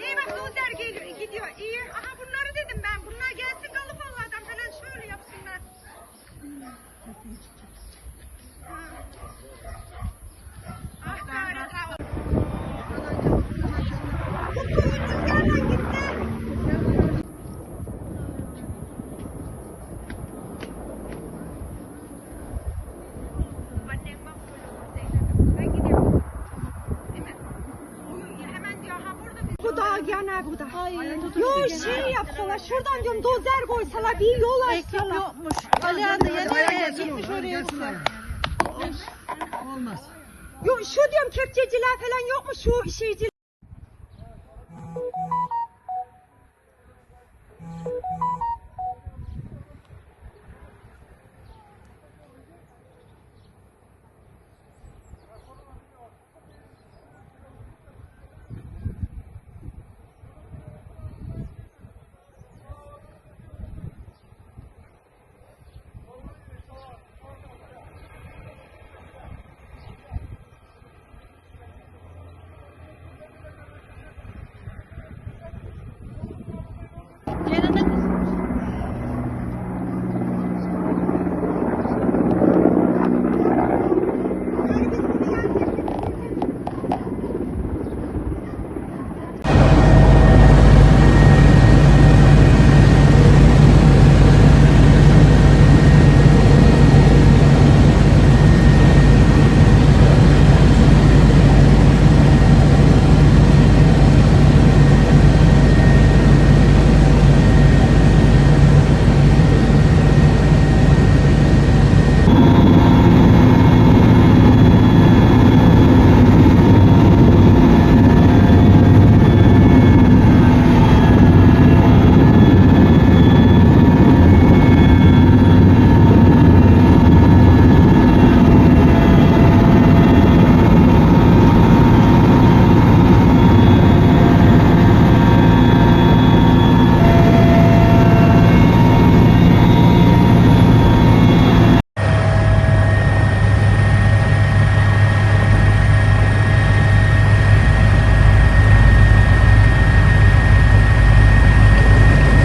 İyi bak dozer gidiyor. İyi. Aha bunları dedim ben. Bunlar gelsin Galıfalılardan falan şöyle yapsınlar. Ah gayret ha. Bu köyün rüzgarla gitti. Annem bak böyle ortaya. Ben gidiyorum. Değil mi? Hemen diyor ha burada bir... Bu da gene bu da. Yok şey yapsalar şuradan diyorum dozer koysalar bir yol açsalar. Yokmuş. Alihan da yeni gitmiş oraya. Olmaz. Yok şu diyorum kepçeciler falan yok mu şu şeyciler?